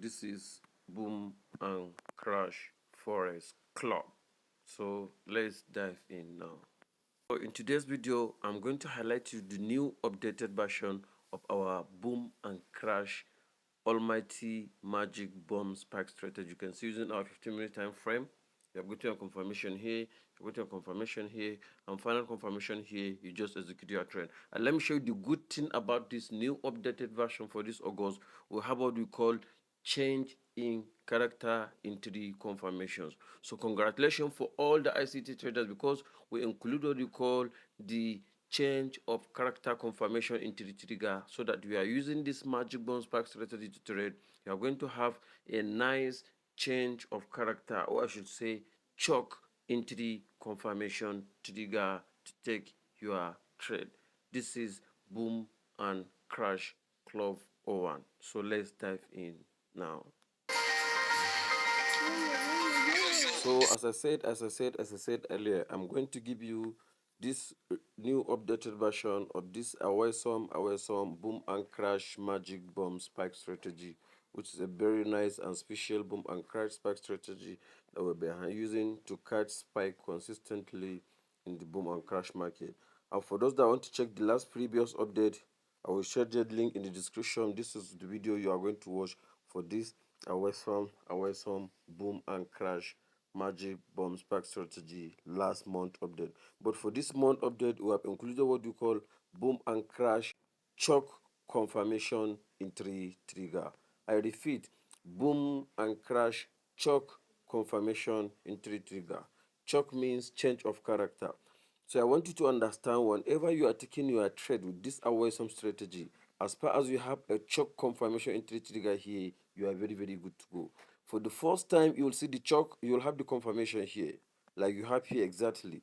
this is Boom and Crash Forex Club. So let's dive in now. So in today's video, I'm going to highlight you the new updated version of our Boom and Crash Almighty Magic Bomb Spike strategy. You can see using our 15-minute time frame. You have got your confirmation here, you got your confirmation here, and final confirmation here. You just execute your trade. And let me show you the good thing about this new updated version for this August. We have what we call change in character into the confirmations. So congratulations for all the ICT traders, because we include what we call the change of character confirmation into the trigger, so that we are using this magic bomb spike strategy to trade. You are going to have a nice change of character, or I should say chalk into the confirmation trigger to take your trade. This is Boom and Crash Club 01. So let's dive in now. So as I said earlier, I'm going to give you this new updated version of this awesome boom and crash magic bomb spike strategy, which is a very nice and special boom and crash spike strategy that we'll be using to catch spike consistently in the boom and crash market. And for those that want to check the last previous update, I will share the link in the description. This is the video you are going to watch for this awesome boom and crash magic bomb spike strategy last month update. But for this month update, we have included what we call boom and crash chalk confirmation in 3 trigger. I repeat, boom and crash chalk confirmation in 3 trigger. Chalk means change of character. So I want you to understand, whenever you are taking your trade with this awesome strategy, as far as you have a chalk confirmation in 3 trigger here, you are very good to go. For the first time, you will see the chalk, you will have the confirmation here, like you have here exactly,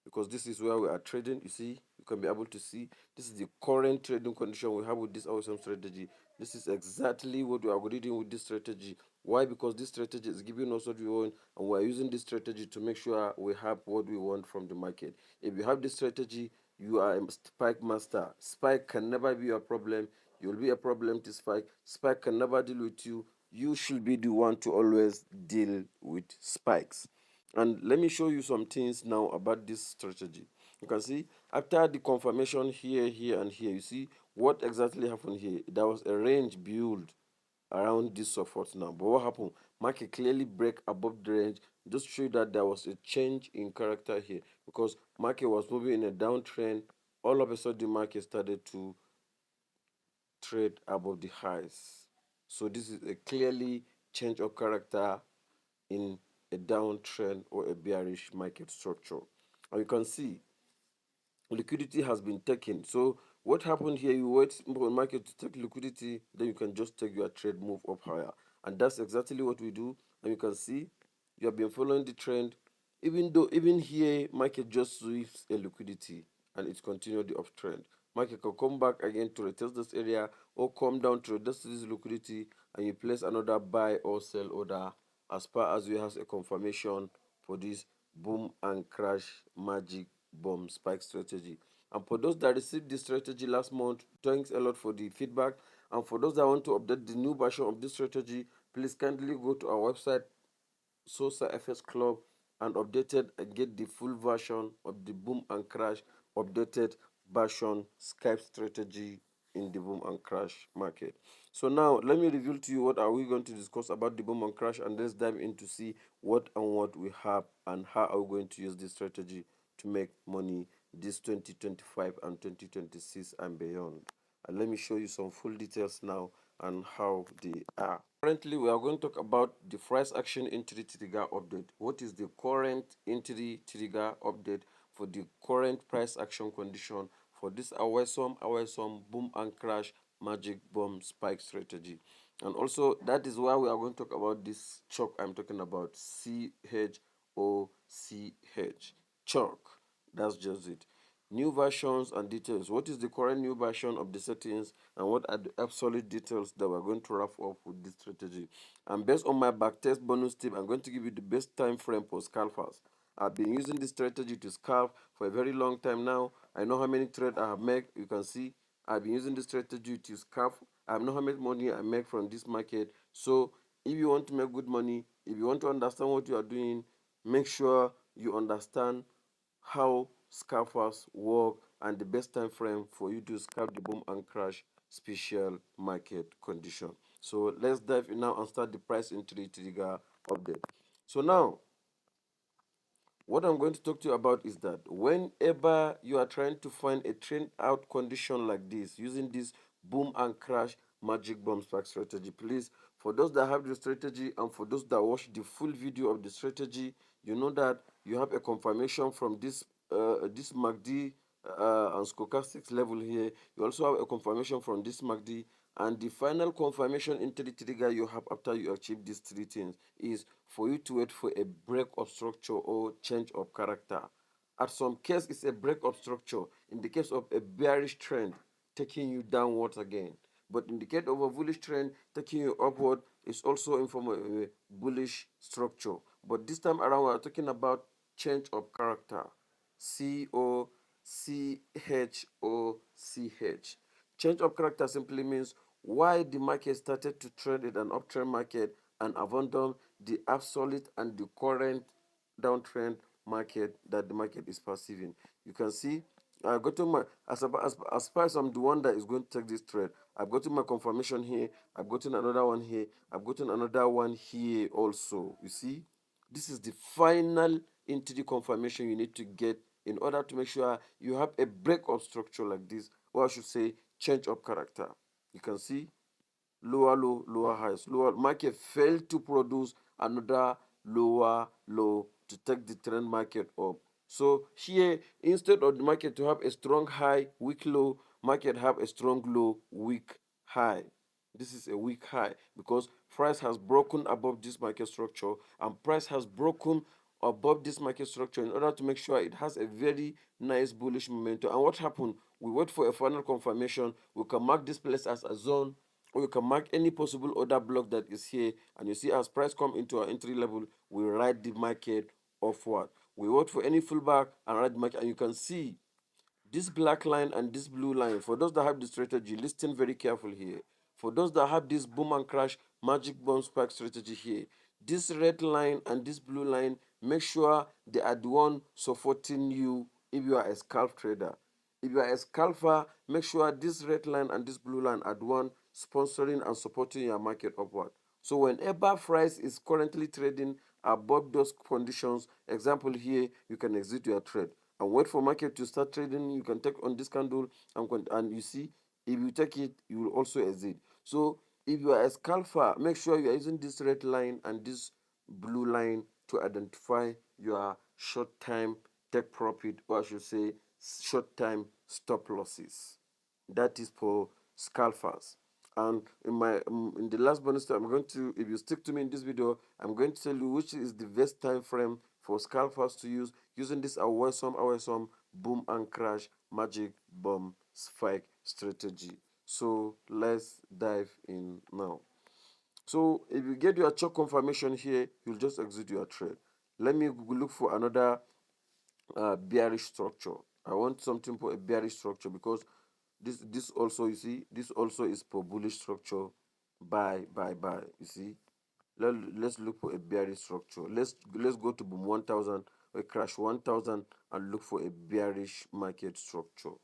because this is where we are trading. You see, you can be able to see this is the current trading condition we have with this awesome strategy. This is exactly what we are reading with this strategy. Why? Because this strategy is giving us what we want, and we are using this strategy to make sure we have what we want from the market. If you have this strategy, you are a spike master. Spike can never be a problem. You will be a problem to spike. Spike can never deal with you. You should be the one to always deal with spikes. And let me show you some things now about this strategy. You can see after the confirmation here and here, you see what exactly happened here. There was a range built around this support now. But what happened? Market clearly break above the range. Just show you that there was a change in character here, because market was moving in a downtrend. All of a sudden, the market started to trade above the highs. So this is a clearly change of character in a downtrend or a bearish market structure. And you can see liquidity has been taken. So what happened here, you wait for the market to take liquidity, then you can just take your trade, move up higher. And that's exactly what we do. And you can see you have been following the trend, even here market just sweeps a liquidity and it continued the uptrend. Market can come back again to retest this area or come down to retest this liquidity, and you place another buy or sell order as far as you have a confirmation for this boom and crash magic bomb spike strategy. And for those that received this strategy last month, thanks a lot for the feedback. And for those that want to update the new version of this strategy, please kindly go to our website Sosa FS Club and updated and get the full version of the boom and crash updated version Skype strategy in the boom and crash market. So now let me reveal to you what are we going to discuss about the boom and crash, and let's dive in to see what we have and how are we going to use this strategy to make money this 2025 and 2026 and beyond. And let me show you some full details now and how they are. Currently, we are going to talk about the price action entry trigger update. What is the current entry trigger update for the current price action condition for this awesome boom and crash magic bomb spike strategy? And also, that is why we are going to talk about this chalk I'm talking about, CHOCH. Chalk. That's just it. New versions and details. What is the current new version of the settings, and what are the absolute details that we're going to wrap up with this strategy? And based on my backtest bonus tip, I'm going to give you the best time frame for scalpers. I've been using this strategy to scalp for a very long time now. I know how many trades I have made. You can see I've been using this strategy to scalp. I know how much money I make from this market. So if you want to make good money, if you want to understand what you are doing, make sure you understand how scalpers work and the best time frame for you to scalp the boom and crash special market condition. So let's dive in now and start the price entry trigger update. So now what I'm going to talk to you about is that whenever you are trying to find a trend out condition like this, using this boom and crash magic bomb spike strategy, please, for those that have the strategy and for those that watch the full video of the strategy, you know that you have a confirmation from this MACD and stochastics level here. You also have a confirmation from this MACD, and the final confirmation into the trigger you have after you achieve these three things is for you to wait for a break of structure or change of character. At some case, it's a break of structure. In the case of a bearish trend, taking you downwards again. But in the case of a bullish trend, taking you upward is also in form of a bullish structure. But this time around, we are talking about change of character. COCHOCH. Change of character simply means why the market started to trade in an uptrend market and abandon the absolute and the current downtrend market that the market is perceiving. You can see I got to my as far as I'm the one that is going to take this trade. I've gotten my confirmation here. I've gotten another one here. I've gotten another one here also. You see, this is the final entity confirmation you need to get in order to make sure you have a break of structure like this, or I should say change of character. You can see lower low, lower highs. Lower market failed to produce another lower low to take the trend market up. So here, instead of the market to have a strong high, weak low, market have a strong low, weak high. This is a weak high because price has broken above this market structure and price has broken above this market structure in order to make sure it has a very nice bullish momentum. And what happened? We wait for a final confirmation. We can mark this place as a zone, or you can mark any possible order block that is here, and you see as price come into our entry level, we ride the market upward. We wait for any pullback and ride the market, and you can see this black line and this blue line. For those that have the strategy, listen very carefully here. For those that have this boom and crash magic bomb spike strategy here, this red line and this blue line, make sure they are the one supporting you if you are a scalp trader. If you are a scalper, make sure this red line and this blue line are the one sponsoring and supporting your market upward. So whenever price is currently trading above those conditions, example here, you can exit your trade and wait for market to start trading. You can take on this candle and you see, if you take it, you will also exit. So if you are a scalper, make sure you are using this red line and this blue line to identify your short time take profit, or I should say short time stop losses. That is for scalpers. And in the last bonus time, I'm going to, if you stick to me in this video, I'm going to tell you which is the best time frame for scalpers to use using this awesome boom and crash magic bomb spike strategy. So let's dive in now. So if you get your chart confirmation here, you'll just exit your trade. Let me look for another bearish structure. I want something for a bearish structure because this also, you see, this also is for bullish structure. Buy, buy, buy. You see, let's look for a bearish structure. Let's go to boom 1000 or crash 1000 and look for a bearish market structure.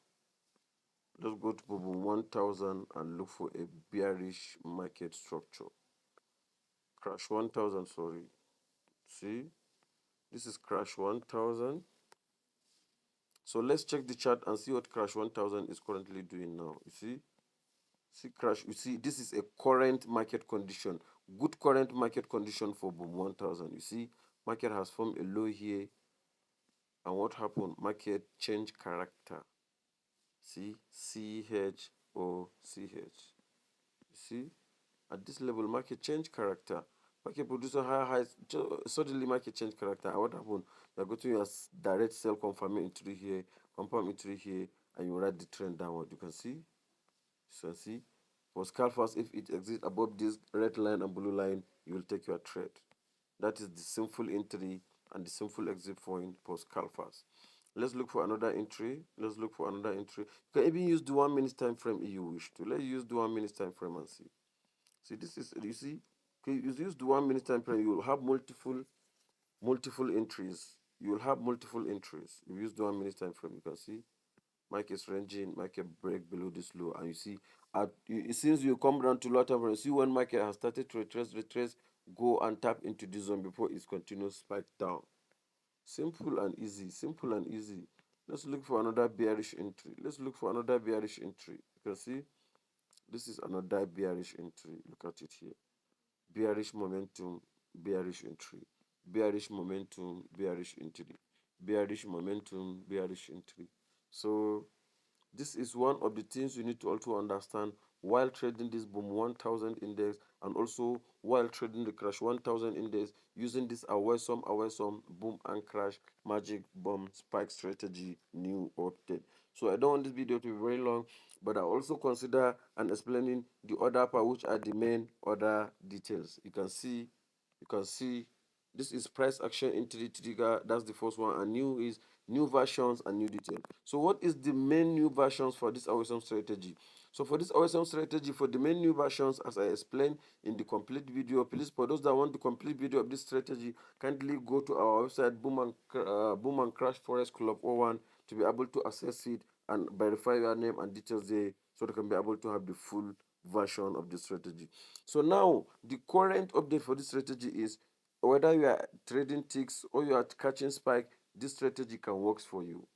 Let's go to boom 1000 and look for a bearish market structure. Crash 1000, sorry. See, this is crash 1000. So let's check the chart and see what crash 1000 is currently doing now. You see crash, you see this is a current market condition, good current market condition for boom 1000. You see market has formed a low here, and what happened? Market change character. See, CHOCH. You see, at this level market change character, market produce a higher highs, suddenly market change character. And what happened? You are going to your direct sell confirm entry here, confirm entry here, and you ride the trend downward. You can see, so see, for scalpers, if it exits above this red line and blue line, you will take your trade. That is the simple entry and the simple exit point for scalpers. Let's look for another entry. Let's look for another entry. You can even use the 1 minute time frame if you wish to. Let's use the 1 minute time frame and see. See, this is, you see, okay, you use the 1 minute time frame, you will have multiple entries. You will have multiple entries. You use the 1 minute time frame. You can see market is ranging, market break below this low, and you see, since you come down to lower time frame, see when market has started to retrace, go and tap into this zone before it's continuous spike down. Simple and easy, simple and easy. Let's look for another bearish entry. Let's look for another bearish entry. You can see this is another bearish entry. Look at it here. Bearish momentum, bearish entry. Bearish momentum, bearish entry. Bearish momentum, bearish entry. So this is one of the things you need to also understand while trading this boom 1000 index, and also while trading the crash 1000 index, using this awesome boom and crash magic bomb spike strategy new update. So I don't want this video to be very long, but I also consider and explaining the other part, which are the main other details. You can see this is price action entry trigger. That's the first one, and new is new versions and new detail. So what is the main new versions for this awesome strategy? So for this awesome strategy, for the main new versions, as I explained in the complete video, please, for those that want the complete video of this strategy, kindly go to our website Boom and Crash Forex Club 01 to be able to access it and verify your name and details there, so they can be able to have the full version of the strategy. So now the current update for this strategy is, whether you are trading ticks or you are catching spike, this strategy can work for you.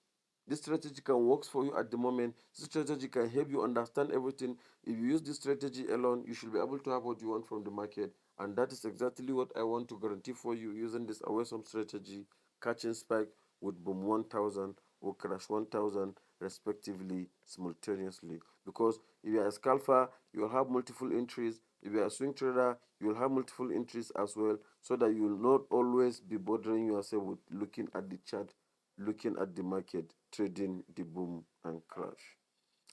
This strategy can work for you at the moment. This strategy can help you understand everything. If you use this strategy alone, you should be able to have what you want from the market. And that is exactly what I want to guarantee for you using this awesome strategy, catching spike with boom 1000 or crash 1000 respectively simultaneously. Because if you are a scalper, you will have multiple entries. If you are a swing trader, you will have multiple entries as well, so that you will not always be bothering yourself with looking at the chart, looking at the market, trading the boom and crash.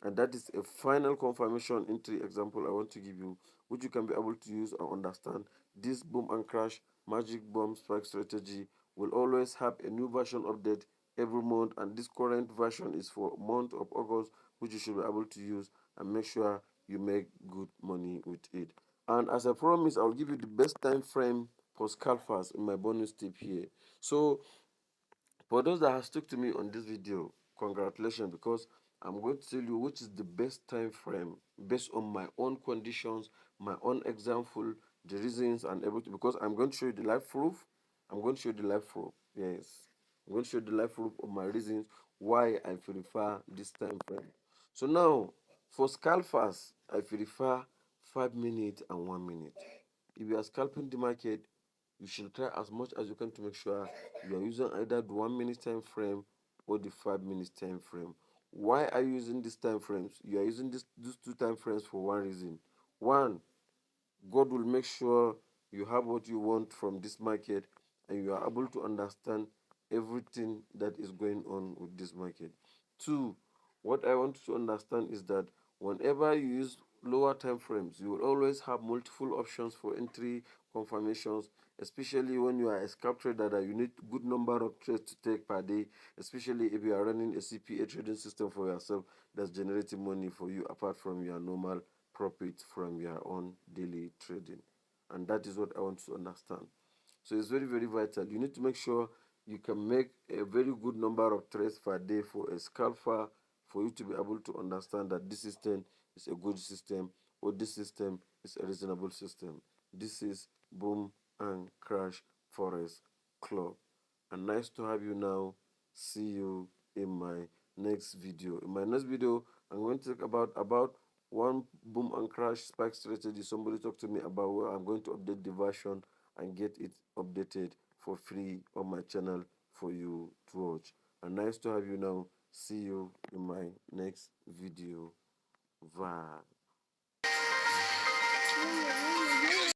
And that is a final confirmation entry example I want to give you, which you can be able to use and understand. This boom and crash magic bomb spike strategy will always have a new version update every month, and this current version is for month of August, which you should be able to use and make sure you make good money with it. And as I promised, I'll give you the best time frame for scalpers in my bonus tip here. So for those that have stuck to me on this video, congratulations, because I'm going to tell you which is the best time frame based on my own conditions, my own example, the reasons and everything. Because I'm going to show you the live proof. I'm going to show you the live proof. Yes, I'm going to show you the live proof of my reasons why I prefer this time frame. So now, for scalpers, I prefer 5 minutes and 1 minute. If you are scalping the market, you should try as much as you can to make sure you are using either the 1 minute time frame or the 5 minutes time frame. Why are you using these time frames? You are using these two time frames for one reason. One, God will make sure you have what you want from this market, and you are able to understand everything that is going on with this market. Two, what I want you to understand is that whenever you use lower time frames, you will always have multiple options for entry confirmations, especially when you are a scalp trader that you need good number of trades to take per day, especially if you are running a CPA trading system for yourself that's generating money for you apart from your normal profit from your own daily trading. And that is what I want to understand. So it's very vital. You need to make sure you can make a very good number of trades per day for a scalper, for you to be able to understand that this system is a good system, or this system is a reasonable system. This is Boom and Crash Forex Club. And nice to have you now. See you in my next video. In my next video, I'm going to talk about one boom and crash spike strategy somebody talked to me about, where I'm going to update the version and get it updated for free on my channel for you to watch. And nice to have you now. See you in my next video. Bye.